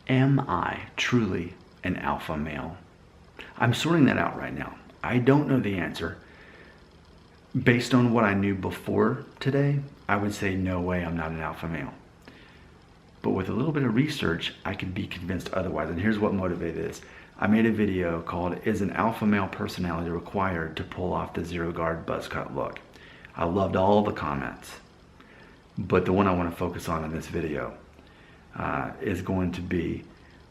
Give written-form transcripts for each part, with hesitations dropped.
Am I truly an alpha male? I'm sorting that out right now. I don't know the answer. Based on what I knew before today, I would say no way I'm not an alpha male. But with a little bit of research, I could be convinced otherwise. And here's what motivated this. I made a video called, Is an Alpha Male Personality Required to Pull Off the Zero Guard Buzz Cut Look? I loved all the comments. But the one I want to focus on in this video is going to be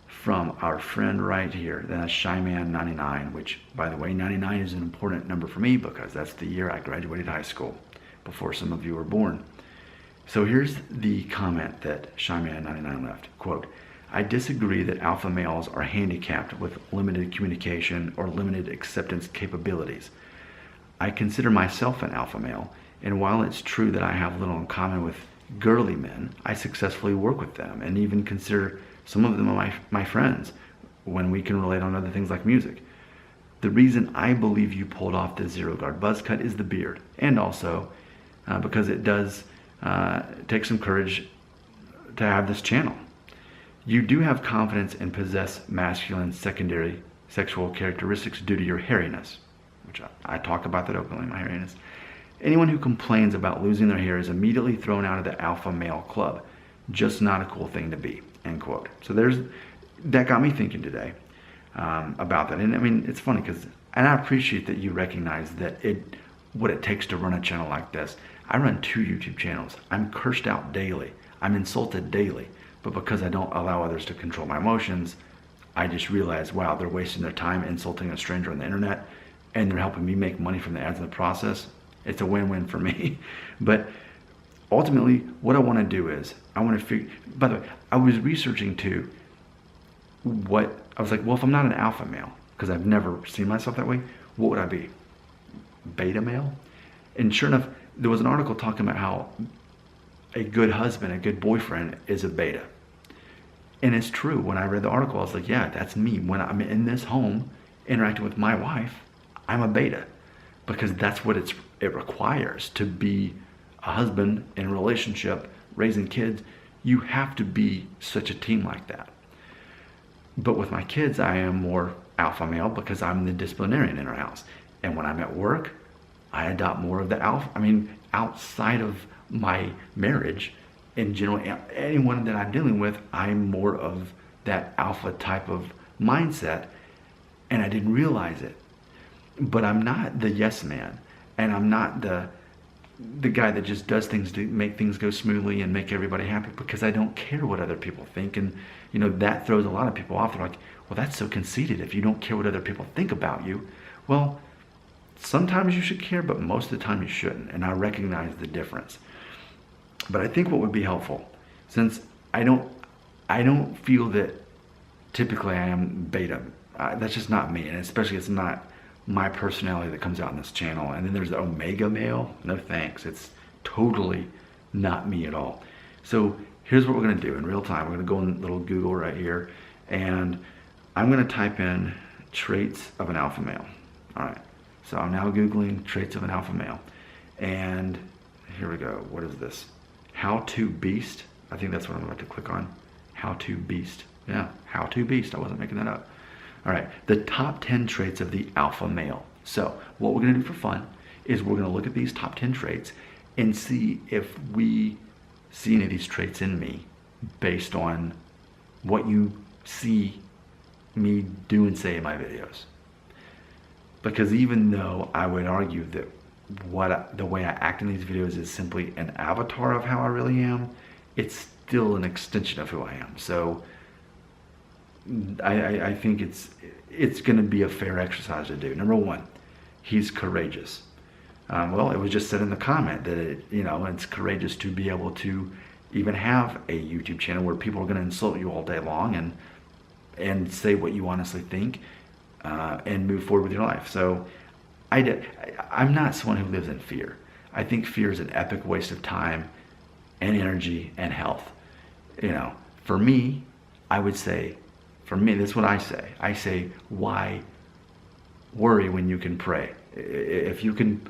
from our friend right here. That's Shyman99, which, by the way, 99 is an important number for me because that's the year I graduated high school, before some of you were born. So here's the comment that Shyman99 left. Quote, I disagree that alpha males are handicapped with limited communication or limited acceptance capabilities. I consider myself an alpha male, and while it's true that I have little in common with girly men, I successfully work with them and even consider some of them my friends when we can relate on other things like music. The reason I believe you pulled off the Zero Guard buzz cut is the beard, and also because it does take some courage to have this channel. You do have confidence and possess masculine secondary sexual characteristics due to your hairiness, which I talk about that openly, my hairiness. Anyone who complains about losing their hair is immediately thrown out of the alpha male club. Just not a cool thing to be, end quote. So that got me thinking today about that. And I mean, it's funny because, and I appreciate that you recognize that what it takes to run a channel like this. I run 2 YouTube channels. I'm cursed out daily. I'm insulted daily. But because I don't allow others to control my emotions, I just realize, wow, they're wasting their time insulting a stranger on the internet, and they're helping me make money from the ads in the process. It's a win-win for me. But ultimately, what I want to do is, I want to figure, by the way, I was researching too, I was like, well, if I'm not an alpha male, because I've never seen myself that way, what would I be? Beta male? And sure enough, there was an article talking about how a good husband, a good boyfriend is a beta. And it's true. When I read the article, I was like, yeah, that's me. When I'm in this home interacting with my wife, I'm a beta, because that's what it requires to be a husband in a relationship, raising kids. You have to be such a team like that. But with my kids, I am more alpha male because I'm the disciplinarian in our house. And when I'm at work, I adopt more of the alpha. I mean, outside of my marriage, in general, anyone that I'm dealing with, I'm more of that alpha type of mindset, and I didn't realize it. But I'm not the yes man, and I'm not the guy that just does things to make things go smoothly and make everybody happy, because I don't care what other people think. And you know, that throws a lot of people off. They're like, well, that's so conceited if you don't care what other people think about you. Well, sometimes you should care, but most of the time you shouldn't, and I recognize the difference. But I think what would be helpful, since I don't feel that typically I am beta. That's just not me, and especially it's not my personality that comes out in this channel. And then there's the omega male. No thanks. It's totally not me at all. So here's what we're going to do in real time. We're going to go in little Google right here, and I'm going to type in traits of an alpha male. All right. So I'm now Googling traits of an alpha male, and here we go. What is this? How to Beast. I think that's what I'm about to click on. How to Beast. Yeah, How to Beast. I wasn't making that up. All right, the top 10 traits of the alpha male. So what we're going to do for fun is we're going to look at these top 10 traits and see if we see any of these traits in me based on what you see me do and say in my videos. Because even though I would argue that the way I act in these videos is simply an avatar of how I really am, it's still an extension of who I am. So I think it's going to be a fair exercise to do. Number 1, he's courageous. Well, it was just said in the comment that it's courageous to be able to even have a YouTube channel where people are going to insult you all day long and say what you honestly think and move forward with your life. So I'm not someone who lives in fear. I think fear is an epic waste of time and energy and health. For me, I would say, that's what I say. I say, why worry when you can pray? If you can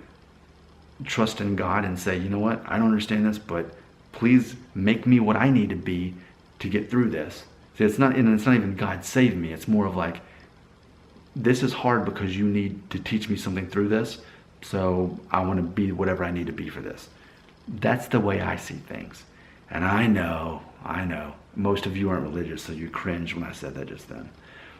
trust in God and say, you know what, I don't understand this, but please make me what I need to be to get through this. See, it's not even God save me. It's more of like, this is hard because you need to teach me something through this. So I want to be whatever I need to be for this. That's the way I see things. And I know, most of you aren't religious, so you cringed when I said that just then.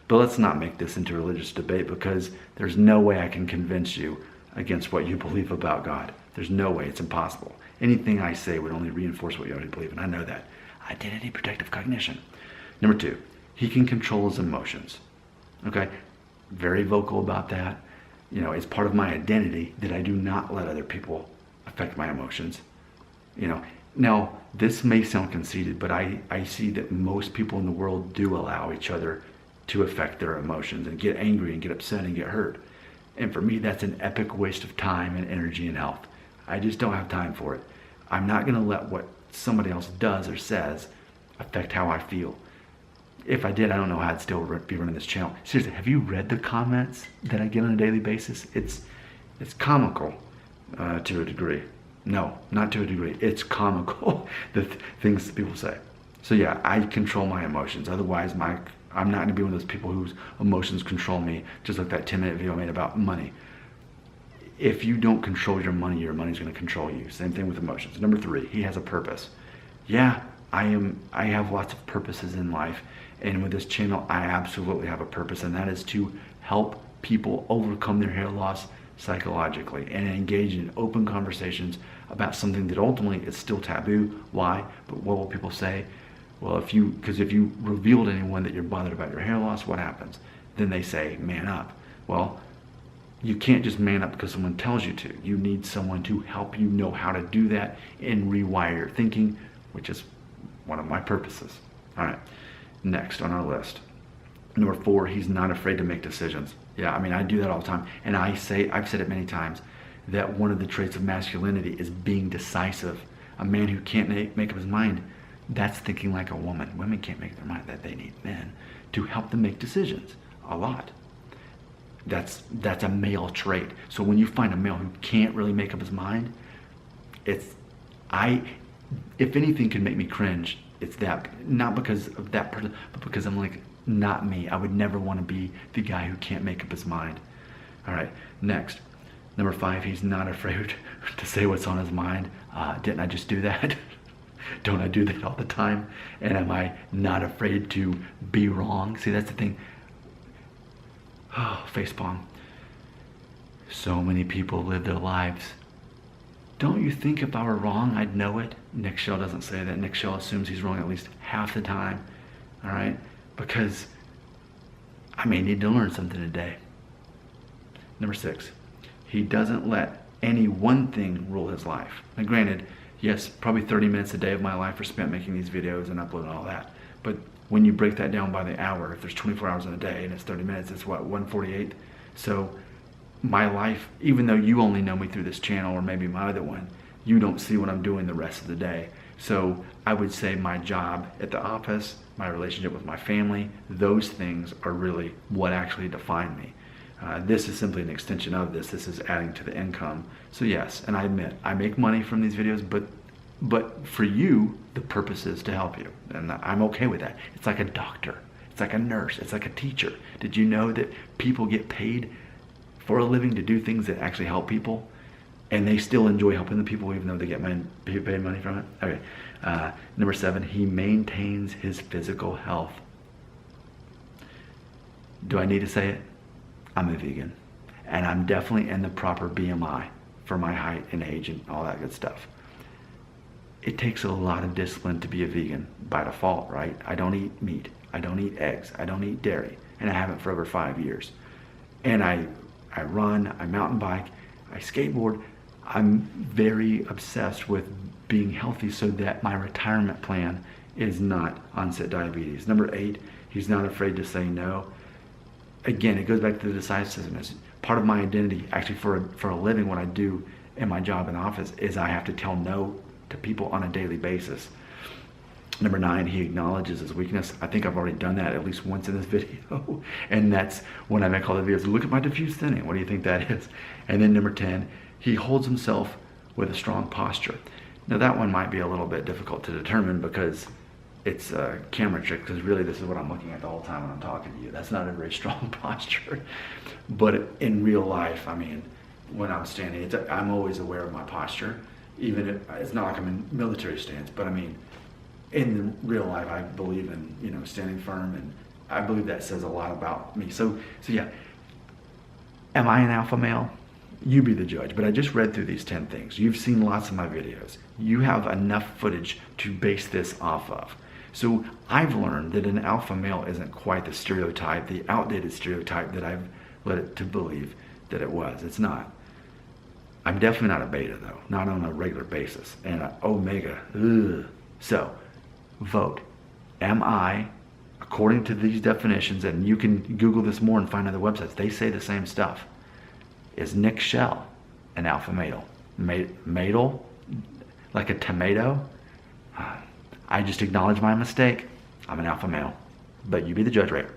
But let's not make this into a religious debate, because there's no way I can convince you against what you believe about God. There's no way. It's impossible. Anything I say would only reinforce what you already believe, and I know that. Identity protective cognition. Number 2, he can control his emotions. Okay? Very vocal about that. You know, it's part of my identity that I do not let other people affect my emotions. You know, now this may sound conceited, but I see that most people in the world do allow each other to affect their emotions and get angry and get upset and get hurt. And for me, that's an epic waste of time and energy and health. I just don't have time for it. I'm not going to let what somebody else does or says affect how I feel. If I did, I don't know how I'd still be running this channel. Seriously, have you read the comments that I get on a daily basis? It's comical to a degree. No, not to a degree. It's comical, the things that people say. So yeah, I control my emotions. Otherwise, I'm not going to be one of those people whose emotions control me, just like that 10-minute video I made about money. If you don't control your money's going to control you. Same thing with emotions. Number 3, he has a purpose. Yeah, I have lots of purposes in life, and with this channel, I absolutely have a purpose, and that is to help people overcome their hair loss psychologically and engage in open conversations about something that ultimately is still taboo. Why? But what will people say? Well, because if you reveal to anyone that you're bothered about your hair loss, what happens? Then they say, man up. Well, you can't just man up because someone tells you to. You need someone to help you know how to do that and rewire your thinking, which is one of my purposes. All right, next on our list. Number 4, he's not afraid to make decisions. Yeah, I mean, I do that all the time. And I've said it many times, that one of the traits of masculinity is being decisive. A man who can't make up his mind, that's thinking like a woman. Women can't make their mind, that they need men to help them make decisions a lot. That's a male trait. So when you find a male who can't really make up his mind, if anything can make me cringe, it's that. Not because of that person, but because I'm like, not me. I would never want to be the guy who can't make up his mind. All right, next. Number 5, he's not afraid to say what's on his mind. Didn't I just do that? Don't I do that all the time? And am I not afraid to be wrong? See, that's the thing. Oh, facepalm. So many people live their lives. Don't you think if I were wrong, I'd know it? Nick Shell doesn't say that. Nick Shell assumes he's wrong at least half the time. All right? Because I may need to learn something today. Number 6, he doesn't let any one thing rule his life. Now granted, yes, probably 30 minutes a day of my life are spent making these videos and uploading all that. But when you break that down by the hour, if there's 24 hours in a day and it's 30 minutes, it's what, 148? So my life, even though you only know me through this channel or maybe my other one, you don't see what I'm doing the rest of the day. So I would say my job at the office, my relationship with my family, those things are really what actually define me. This is simply an extension of this. This is adding to the income. So yes, and I admit, I make money from these videos, but for you, the purpose is to help you. And I'm okay with that. It's like a doctor. It's like a nurse. It's like a teacher. Did you know that people get paid for a living to do things that actually help people? And they still enjoy helping the people even though they get paid money from it? Okay. Number 7, he maintains his physical health. Do I need to say it? I'm a vegan. And I'm definitely in the proper BMI for my height and age and all that good stuff. It takes a lot of discipline to be a vegan by default, right? I don't eat meat. I don't eat eggs. I don't eat dairy. And I haven't for over 5 years. And I run, I mountain bike, I skateboard. I'm very obsessed with being healthy so that my retirement plan is not onset diabetes. Number 8, he's not afraid to say no. Again, it goes back to the decisiveness. Part of my identity, actually for a living, what I do in my job in office is I have to tell no to people on a daily basis. Number 9, he acknowledges his weakness. I think I've already done that at least once in this video. And that's when I make all the videos. Look at my diffuse thinning. What do you think that is? And then number 10, he holds himself with a strong posture. Now that one might be a little bit difficult to determine because it's a camera trick, because really this is what I'm looking at the whole time when I'm talking to you. That's not a very strong posture. But in real life, I mean, when I'm standing, I'm always aware of my posture. Even if it's not like I'm in military stance, but I mean, in real life, I believe in, standing firm, and I believe that says a lot about me. So yeah, am I an alpha male? You be the judge. But I just read through these 10 things. You've seen lots of my videos. You have enough footage to base this off of. So I've learned that an alpha male isn't quite the stereotype, the outdated stereotype that I've led it to believe that it was. It's not. I'm definitely not a beta, though, not on a regular basis. And an omega, ugh. So, vote. Am I, according to these definitions, and you can Google this more and find other websites, they say the same stuff. Is Nick Shell an alpha male? Male? Like a tomato? I just acknowledge my mistake. I'm an alpha male. But you be the judge, right?